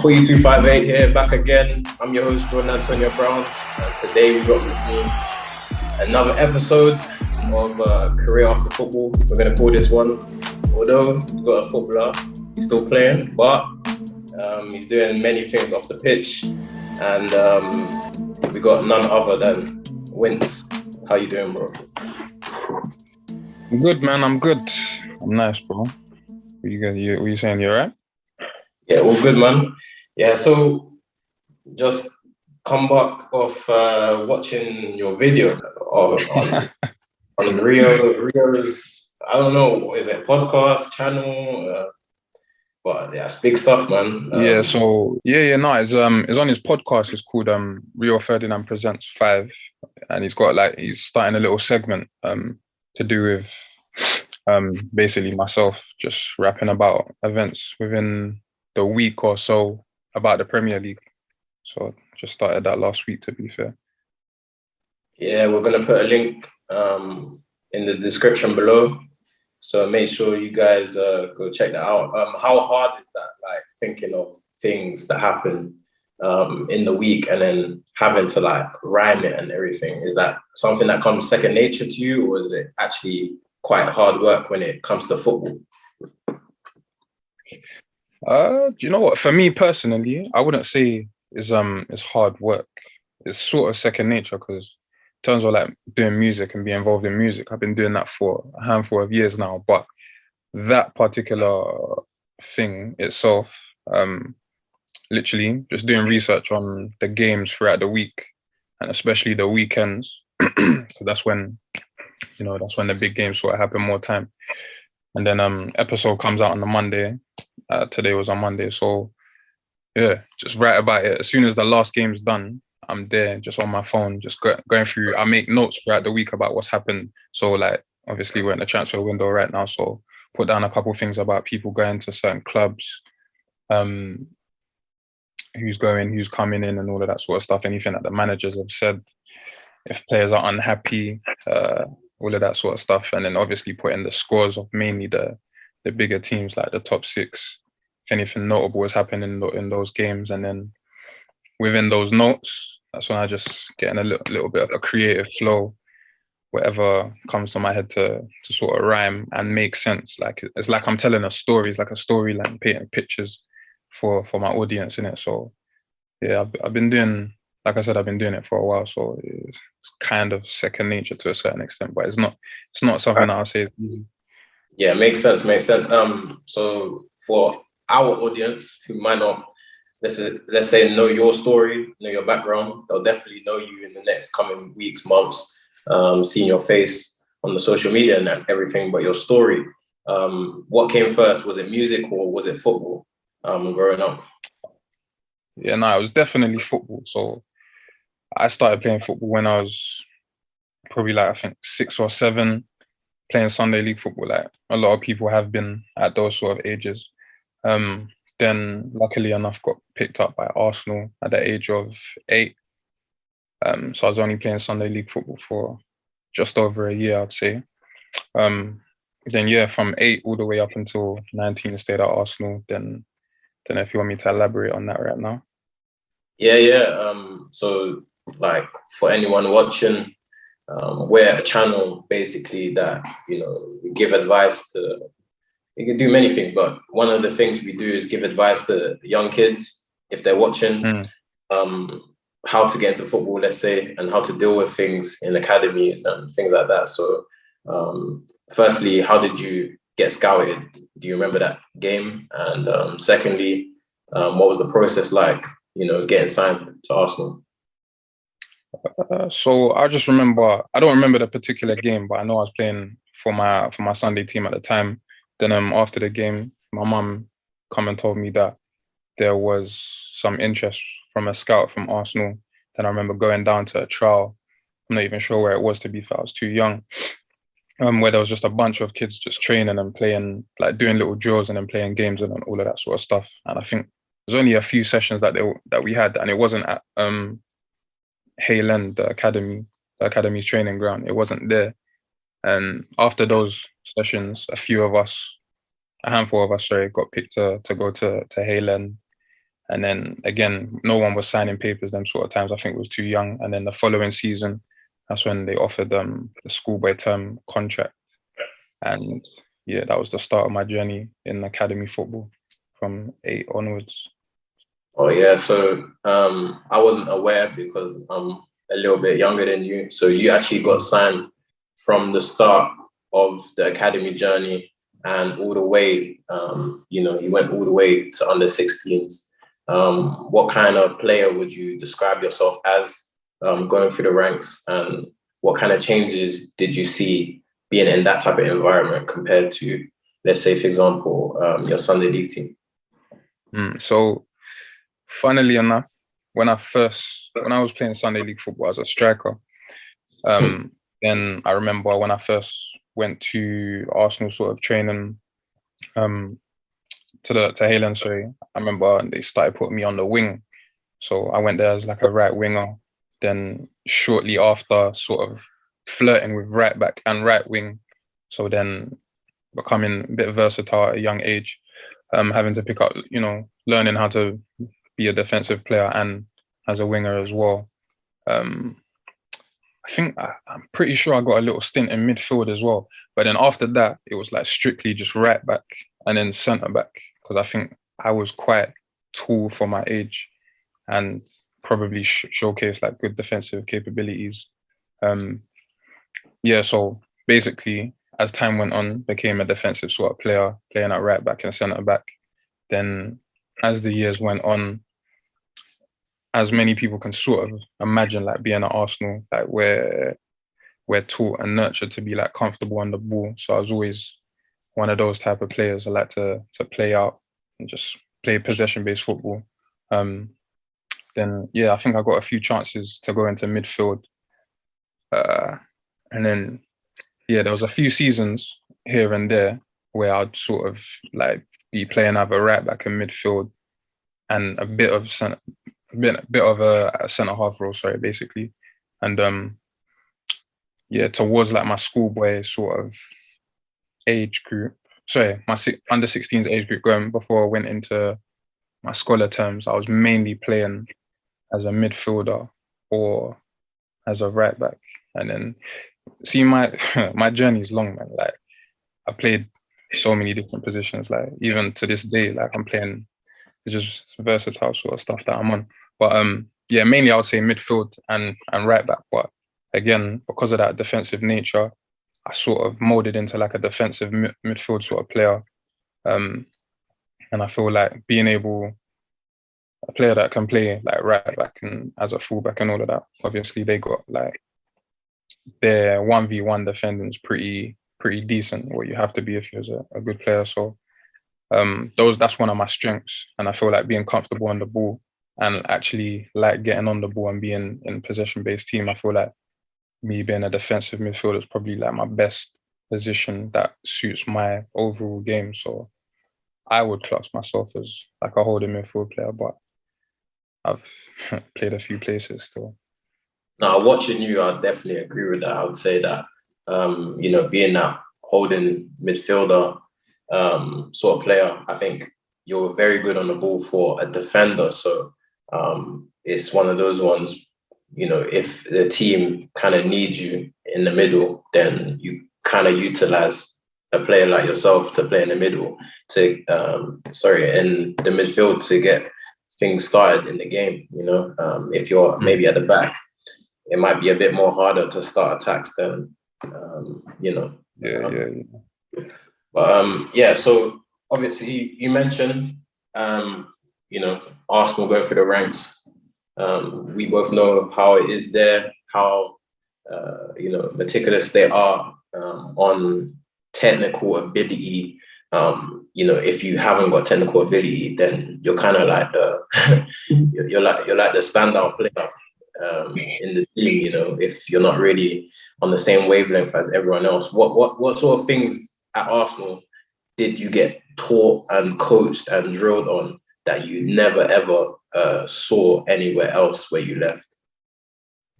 4258 here, back again. I'm your host, Jordan Antonio Brown, and today we got with me another episode of Career After Football. We're going to call this one, although we've got a footballer, he's still playing, but he's doing many things off the pitch, and we got none other than Wynts. How you doing, bro? I'm good, man. I'm good. I'm nice, bro. What you saying? You alright? Yeah, all good, man. Yeah, so just come back off watching your video on Rio's, I don't know, is it podcast channel? But yeah, it's big stuff, man. No, it's on his podcast. It's called Rio Ferdinand Presents 5, and he's starting a little segment to do with basically myself just rapping about events within the week or so about the Premier League. So I just started that last week, to be fair. Yeah, we're gonna put a link in the description below. So make sure you guys go check that out. How hard is that? Like thinking of things that happen in the week and then having to like rhyme it and everything. Is that something that comes second nature to you, or is it actually quite hard work when it comes to football? Do you know what? For me personally, I wouldn't say it's hard work. It's sort of second nature because in terms of like doing music and being involved in music, I've been doing that for a handful of years now. But that particular thing itself, literally just doing research on the games throughout the week and especially the weekends. So that's when the big games sort of happen more time. And then episode comes out on the Monday. Today was on Monday, so yeah, just write about it. As soon as the last game's done, I'm there just on my phone, just going through. I make notes throughout the week about what's happened. So like, obviously we're in the transfer window right now, so put down a couple of things about people going to certain clubs, who's going, who's coming in, and all of that sort of stuff. Anything that the managers have said, if players are unhappy, all of that sort of stuff. And then obviously put in the scores of mainly the bigger teams, like the top 6. If anything notable is happening in those games, and then within those notes, that's when I just get in a little bit of a creative flow, whatever comes to my head to sort of rhyme and make sense. Like it's like I'm telling a story. It's like a storyline, painting pictures for my audience, innit? So yeah, I've been doing, like I said, I've been doing it for a while. So it's kind of second nature to a certain extent, but it's not something that I'll say is easy. Yeah, makes sense. So for our audience who might not, let's say, know your story, know your background, they'll definitely know you in the next coming weeks, months, seeing your face on the social media and everything, but your story. What came first? Was it music or was it football growing up? Yeah, no, it was definitely football. So I started playing football when I was probably like, I think 6 or 7, playing Sunday league football. Like a lot of people have been at those sort of ages. Then luckily enough got picked up by Arsenal at the age of 8. So I was only playing Sunday league football for just over a year, I'd say. Then yeah, from 8 all the way up until 19, stayed at Arsenal. Then if you want me to elaborate on that right now. Yeah. So like for anyone watching, we're a channel basically that, we give advice to. You can do many things, but one of the things we do is give advice to young kids if they're watching, how to get into football, let's say, and how to deal with things in academies and things like that. So, firstly, how did you get scouted? Do you remember that game? And secondly, what was the process like, getting signed to Arsenal? So I just remember, I don't remember the particular game, but I know I was playing for my Sunday team at the time. Then after the game, my mum come and told me that there was some interest from a scout from Arsenal. Then I remember going down to a trial. I'm not even sure where it was, to be fair. I was too young. Where there was just a bunch of kids just training and playing, like doing little drills and then playing games and all of that sort of stuff. And I think there's only a few sessions that we had, and it wasn't at Hayland, the academy's training ground. It wasn't there. And after those sessions, a handful of us, got picked to go to Hayland. And then again, no one was signing papers them sort of times. I think it was too young. And then the following season, that's when they offered them the schoolboy term contract. And yeah, that was the start of my journey in academy football from 8 onwards. Oh yeah, so I wasn't aware because I'm a little bit younger than you. So you actually got signed from the start of the academy journey and all the way, you went all the way to under 16s. What kind of player would you describe yourself as going through the ranks, and what kind of changes did you see being in that type of environment compared to, let's say, for example, your Sunday league team? So funnily enough, when I was playing Sunday league football as a striker, then I remember when I first went to Arsenal sort of training, to Haaland, sorry, I remember they started putting me on the wing. So I went there as like a right winger. Then shortly after, sort of flirting with right back and right wing. So then becoming a bit versatile at a young age, having to pick up, learning how to be a defensive player and as a winger as well. I think I'm pretty sure I got a little stint in midfield as well. But then after that, it was like strictly just right back and then centre back, because I think I was quite tall for my age and probably showcased like good defensive capabilities. So basically, as time went on, became a defensive sort of player, playing at right back and centre back. Then as the years went on, as many people can sort of imagine, like being at Arsenal, like we're taught and nurtured to be like comfortable on the ball. So I was always one of those type of players. I like to play out and just play possession-based football. Then I think I got a few chances to go into midfield. And then there was a few seasons here and there where I'd sort of like be playing either right back in midfield and a bit of a centre half role, sorry, basically. And towards like my schoolboy sort of age group, sorry, my under 16s age group, going before I went into my scholar terms, I was mainly playing as a midfielder or as a right back. And then see, my journey is long, man. Like I played so many different positions. Like even to this day, like I'm playing just versatile sort of stuff that I'm on. But mainly I would say midfield and right back. But again, because of that defensive nature, I sort of molded into like a defensive midfield sort of player. And I feel like being able, a player that can play like right back and as a fullback and all of that, obviously they got like their 1v1 defending is pretty decent, what you have to be if you're a good player. So that's one of my strengths, and I feel like being comfortable on the ball and actually like getting on the ball and being in possession-based team. I feel like me being a defensive midfielder is probably like my best position that suits my overall game. So I would class myself as like a holding midfield player, but I've played a few places still. Now, watching you, I definitely agree with that. I would say that, being that holding midfielder sort of player, I think you're very good on the ball for a defender. So it's one of those ones, if the team kind of needs you in the middle, then you kind of utilize a player like yourself to play in the middle, in the midfield to get things started in the game. If you're maybe at the back, it might be a bit more harder to start attacks than, But so obviously you mentioned, Arsenal going through the ranks. We both know how it is there, how, meticulous they are on technical ability. If you haven't got technical ability, then you're kind of like you're like the standout player in the team. If you're not really on the same wavelength as everyone else, what sort of things at Arsenal did you get taught and coached and drilled on that you never ever saw anywhere else where you left,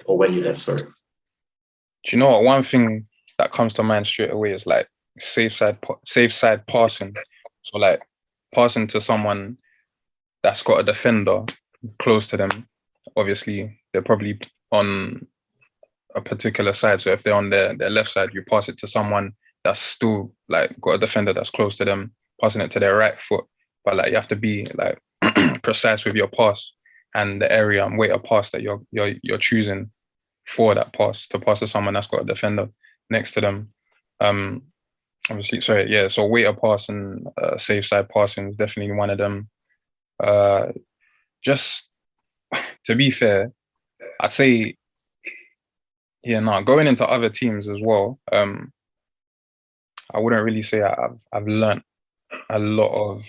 or when you left? Sorry. Do you know what? One thing that comes to mind straight away is like safe side passing. So like passing to someone that's got a defender close to them, obviously they're probably on a particular side. So if they're on their left side, you pass it to someone that's still like got a defender that's close to them, passing it to their right foot. But like you have to be like precise with your pass and the area and weight of pass that you're choosing for that pass to pass to someone that's got a defender next to them. Obviously, sorry, yeah. So weight of pass and safe side passing is definitely one of them. Just to be fair, I'd say, yeah, no, going into other teams as well. I wouldn't really say I've learnt a lot of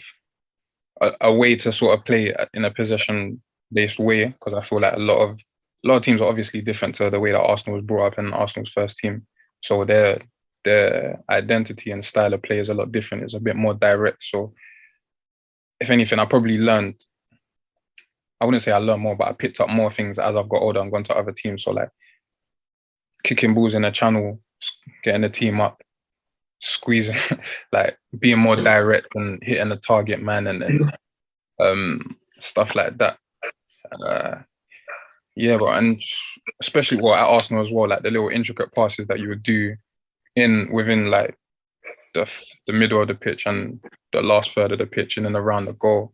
a way to sort of play in a possession-based way, because I feel like a lot of teams are obviously different to the way that Arsenal was brought up in Arsenal's first team. So their identity and style of play is a lot different. It's a bit more direct. So if anything, I probably learned. I wouldn't say I learned more, but I picked up more things as I've got older and gone to other teams. So like kicking balls in a channel, getting the team up, squeezing, like being more direct and hitting the target man, and then stuff like that. Yeah, but and especially at Arsenal as well, like the little intricate passes that you would do within like the middle of the pitch and the last third of the pitch and then around the goal.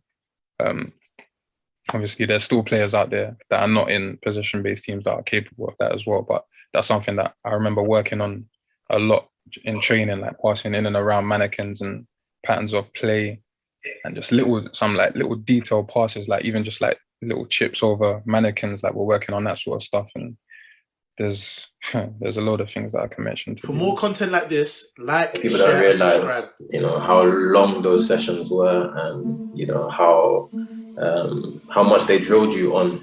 Obviously, there's still players out there that are not in possession-based teams that are capable of that as well. But that's something that I remember working on a lot in training, like passing in and around mannequins and patterns of play, and just little detailed passes, like even just like little chips over mannequins. Like we're working on that sort of stuff, and there's a load of things that I can mention. For more content like this, like, people share, don't realize, and subscribe. how long those sessions were, and how much they drilled you on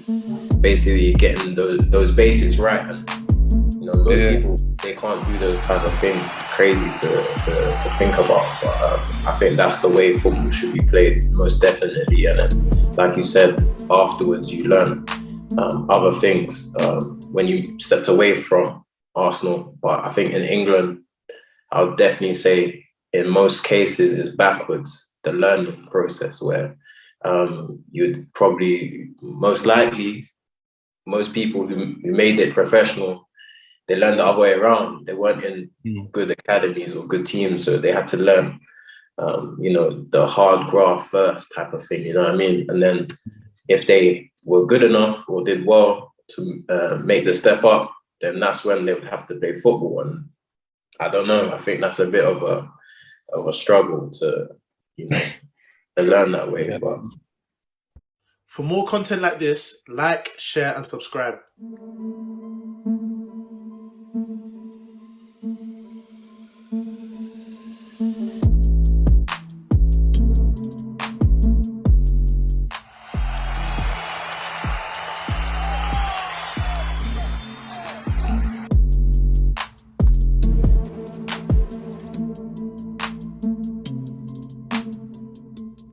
basically getting those basics right. And most people, they can't do those type of things. It's crazy to think about, but I think that's the way football should be played, most definitely. And then, like you said, afterwards you learn other things when you stepped away from Arsenal. But I think in England, I would definitely say in most cases is backwards, the learning process, where you'd probably, most likely, most people who made it professional, they learned the other way around. They weren't in good academies or good teams, so they had to learn, the hard graft first type of thing, you know what I mean? And then if they were good enough or did well to make the step up, then that's when they would have to play football. And I don't know, I think that's a bit of a struggle to learn that way. Yeah. But for more content like this, like, share, and subscribe.